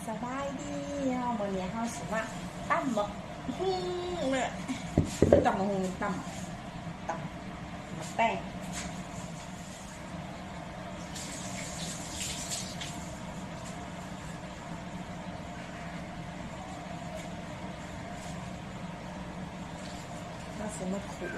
สบายดีเนาะวันนี้เขาสิว่าตั้มบักหุ่งเนี่ยตั้มบักหุ่งตั้มบักแป้งเราสิมาขูด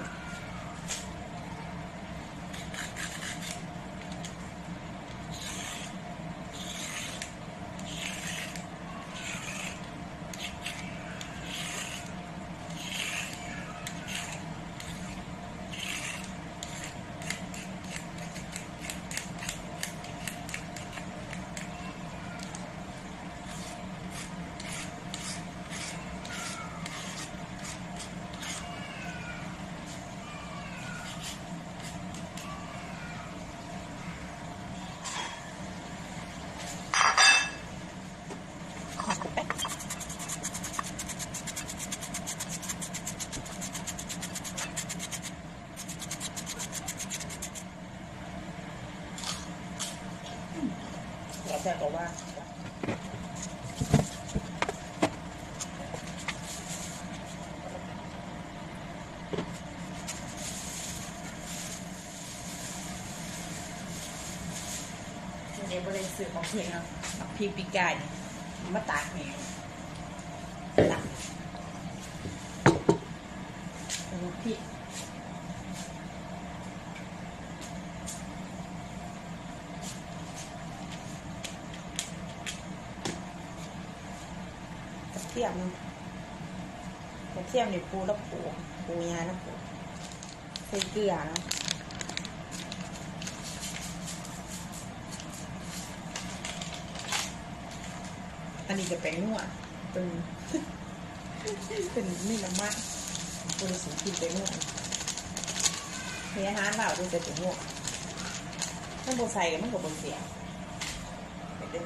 แล้วแต่ก็ว่าเดี๋ยวบริสุทธิ์ของเพลงเนาะพริกปีกไก่มาตากแห้งตักพริกกระเทียมเนี่ยปูแล้วปูยาแล้วปูใส่เกลือเนาะอันนี้จะเป็นนัวเป็นนี่ละมากบริสุทธิ์กินเป็นนัวเฮียฮานเราดูจะเป็นนัวถ้าโบใส่มันก็บนเสียเป็นเด็ด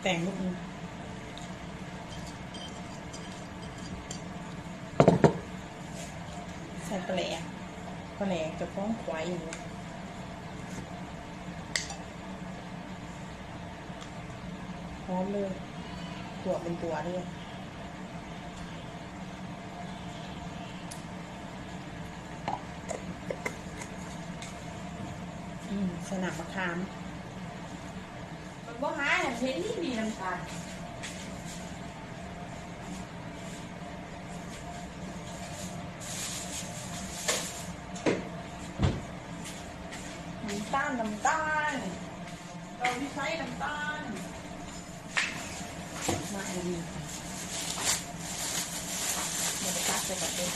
แต่งลูกนึงใส่ปลาแหลกจะฟ้องควายอยู่พร้อมเลยตัวเป็นตัวเลยสนับมะขามบ่หาอย่างเช่นนี่มีน้ำตาลเราไม่ใช้น้ำตาลมาอันนี้เดี๋ยวไปตักไปก่อนเลย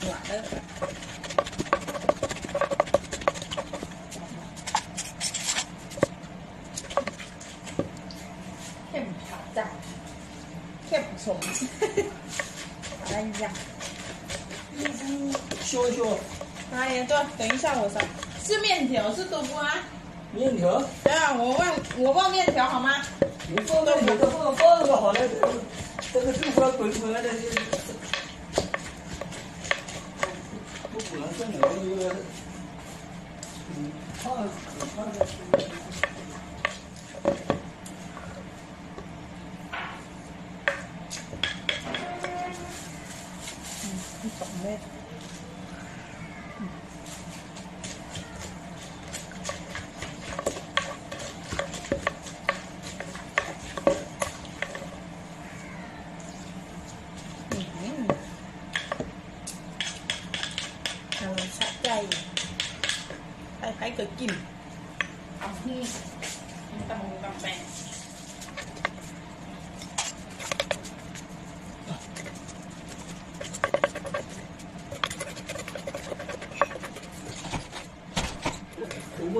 หัวเด้อเข้มจัดเข้มสมอะไร呀？修修。哎呀，对，等一下我上。是面条，是豆腐啊。面条？对啊，我忘面条好吗？你放那里头放个好了，这个豆腐要滚出来的就。不滚是哪个？放的。2 เม็ดสะใจใครๆก็กินเอาที่ตำแปง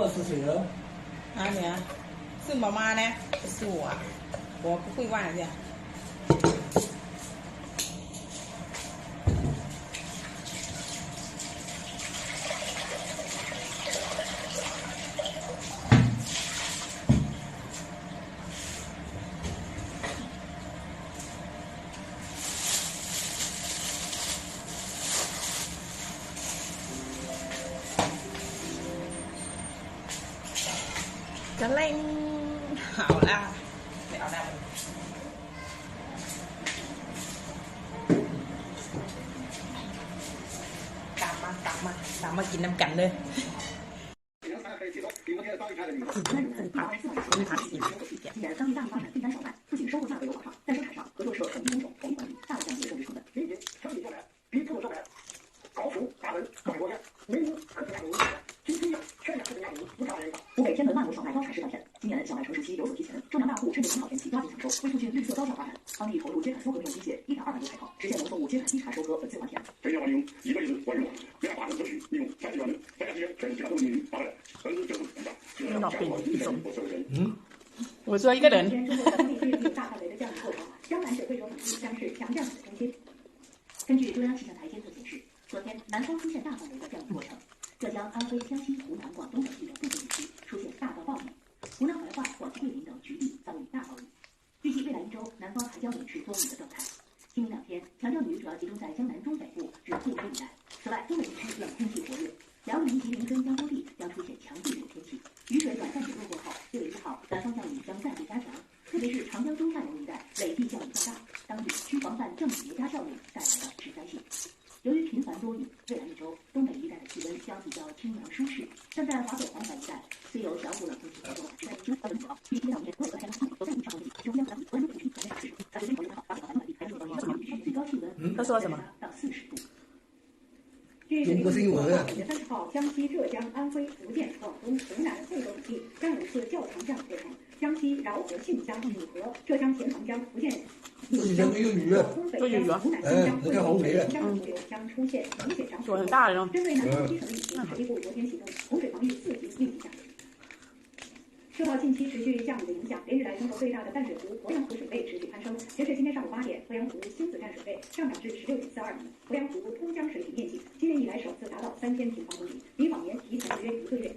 20岁了。啊你，是妈妈呢？是我，我不会忘记。个令，好啦，了啦。ตามมากินน้ำกันเลย既然当地大发展订单小麦，不仅收购价格有保障，在生产上合作社很工种、统一管理，大降低人力成本。民营成品生产比出口生产高出大门200多元，民营可增压力，今天全量可增压力不超人少。湖北天门万亩小麦高产示范镇，今年小麦成熟期有所提前，种粮大户趁着停草前期抓紧抢收，为促进绿色高效发展，当地投入秸秆收割用机械1.2万多台套，实现农作物秸秆低产收割本次还田。这要利用1辈子万用，原发展特许利用3级万能，再加资源全市都民营发展，本次政府增长。我说一个人。中国当地对大范围的降雨过程，江南水惠州等地将是强降雨的中心。根据中央气象台监测显示，昨天南方出现大范围的降雨过程，浙江、安徽、江西、湖南、广东等地的部分地区出现大到暴雨，湖南怀化、广西桂林等局地遭遇大暴雨。预计未来1周，南方还将维持多雨的状态。今明2天，强降雨主要集中在江南中北部至贵州一带。此外，东北地区冷空气活跃，辽宁、吉林跟江苏地将出现强对流天气。雨水短暂减弱过后，6月1号，南方降雨将再度加强，特别是长江中下游一带累计降雨较大，当地需防范正雨叠加效应带来的致灾性。由于频繁多雨，未来1周，东北一带的气温将比较清凉舒适，但在华北、黄海一带虽有小股冷空气活动，但其温度高，预计2天未来3天都在以上风力，中央南部温度区全面实施。在昨天6号，华北、黄海地区最高气温他说什么？到40度。中国是因为5月30号，江西、浙江、安徽、福建、广东、湖南、贵州等地将有一次较强降雨过程。江西饶河、信江、汝河、浙江钱塘江、福建岷江、东北江、湖南新疆、贵州新疆的河流将出现明显涨水。很大了。针对南方基层地区，水利部昨天启动洪水防御4级应急下水。受到近期持续降雨的影响，连日来中国最大的淡水湖鄱阳湖水位持续攀升。截至今天上午8点，鄱阳湖新子站水位上涨至16.42米，鄱阳湖通江水体面积今年以来首次达到3000平方公里，比往年提前约1个月。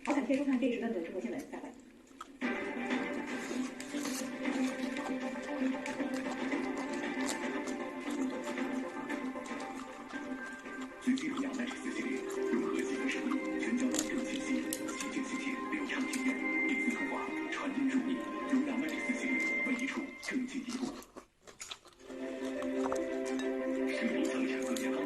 好，感谢收看这一时段的中国新闻，再会。随机2万14系列融合基本实力，全交完整信息，旗舰芯片流畅体验，第4通话传音入密，如2万14系列每一处更进一步。实力增强更健康。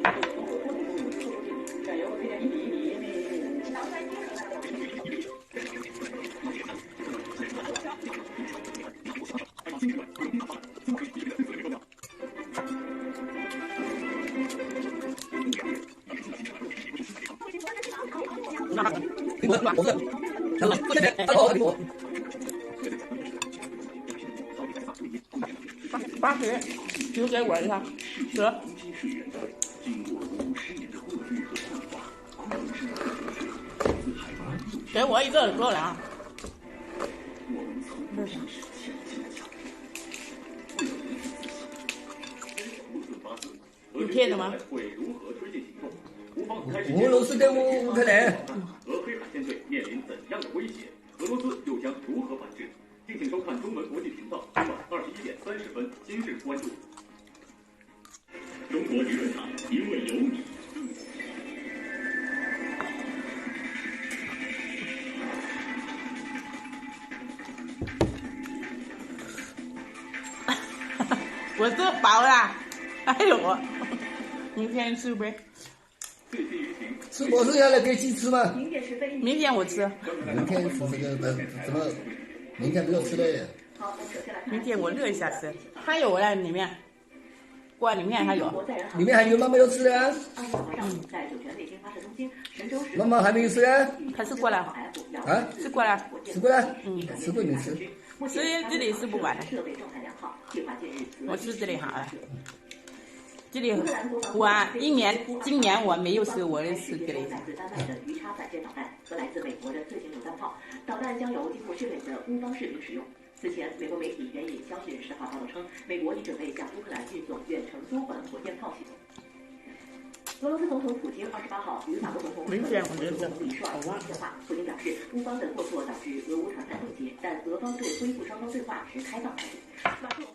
80，留给我一下，得。给我一个够了啊。你骗的吗？俄罗斯跟乌克兰。俄黑海舰队面临怎样的威胁？俄罗斯又将如何反制？敬请收看中文国际频道，今晚21点30分，今日关注。中国舆论场，因为有你。我这饱了，哎呦我，明天吃呗。吃我剩下来给鸡吃吗？明天我吃。明天吃这个怎么？明天不要吃嘞。明天我热一下吃。还有嘞，里面锅里面还有。里面还有妈妈要吃的啊。妈妈还没有吃啊？他吃过了。啊？吃过了。吃过了？吃过没吃？吃这里吃不完的。我吃这里好了。这里我今年我没有收我的是给的。来自丹麦的鱼叉反舰导弹和来自美国的自行榴弹炮，导弹将由经过训练的乌方士兵使用。此前，美国媒体援引消息人士的话报道称，美国已准备向乌克兰运送远程多管火箭炮系统。俄罗斯总统普京28号与法国总统马克龙一率电话。普京表示，乌方的过错导致俄乌谈判冻结，但俄方对恢复双方对话持开放态度。马克龙